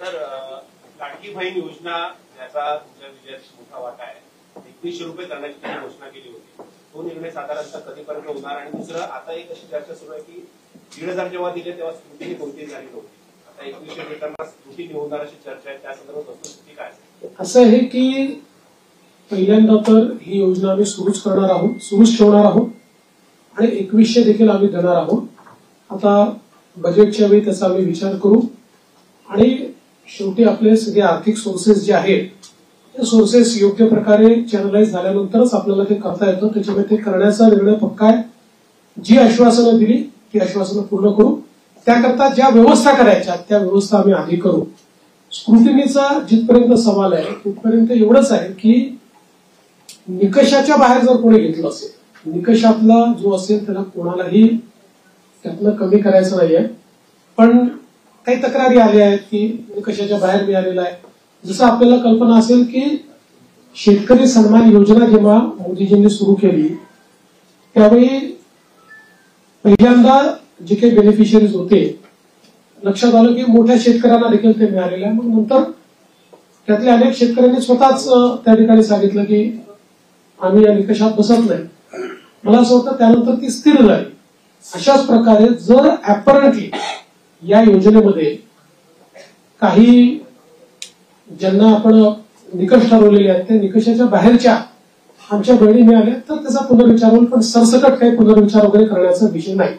तर लाडकी बहीण योजना याचा तुमच्या विजयात मोठा वाटा आहे. 2100 रुपये करण्याची तुम्ही घोषणा केली होती. तो निर्णय साधारणतः कधीपर्यंत होणार? आणि दुसरं, आता एक अशी चर्चा सुरू आहे की 1500 जेव्हा दिले तेव्हा स्क्रुटिनी कोणतीही झाली नव्हती. आता 2100 देताना स्क्रुटिनी होणार अशी चर्चा आहे. त्या संदर्भात वस्तुस्थिती काय आहे? असं आहे की पहिल्यांदा तर ही योजना आम्ही सुरूच ठेवणार आहोत आणि 2100 देखील आम्ही देणार आहोत. आता बजेटच्या वेळी त्याचा आम्ही विचार करू आणि शेवटी आपले सगळे आर्थिक सोर्सेस जे आहेत ते सोर्सेस योग्य प्रकारे चॅनलाइज झाल्यानंतरच आपल्याला ते करता येतं. त्याच्यामुळे ते करण्याचा निर्णय पक्का आहे. जी आश्वासनं दिली ती आश्वासनं पूर्ण करू. त्याकरता ज्या व्यवस्था करायच्या त्या व्यवस्था आम्ही आधी करू. स्क्रुटिनीचा जिथपर्यंत सवाल आहे तिथपर्यंत एवढंच आहे की निकषाच्या बाहेर जर कोणी घेतलं असेल, निकषातला जो असेल त्याला कोणालाही त्यातनं कमी करायचं नाहीये. पण काही तक्रारी आल्या आहेत की निकषाच्या बाहेर मिळालेला आहे. जसं आपल्याला कल्पना असेल की शेतकरी सन्मान योजना जेव्हा मोदीजींनी सुरू केली त्यावेळी पहिल्यांदा जे काही बेनिफिशियरीज होते लक्षात आलं की मोठ्या शेतकऱ्यांना देखील ते मिळालेलं आहे. मग नंतर त्यातल्या अनेक शेतकऱ्यांनी स्वतःच त्या ठिकाणी सांगितलं की आम्ही या निकषात बसत नाही. मला असं वाटतं त्यानंतर ती स्थिर झाली. अशाच प्रकारे जर ऍपरंटली या योजनेमध्ये काही ज्यांना आपण निकष ठरवलेले आहेत त्या निकषाच्या बाहेरच्या आमच्या बहिणी मिळाल्या तर त्याचा पुनर्विचार होईल. पण सरसकट काही पुनर्विचार वगैरे करण्याचा विषय नाही.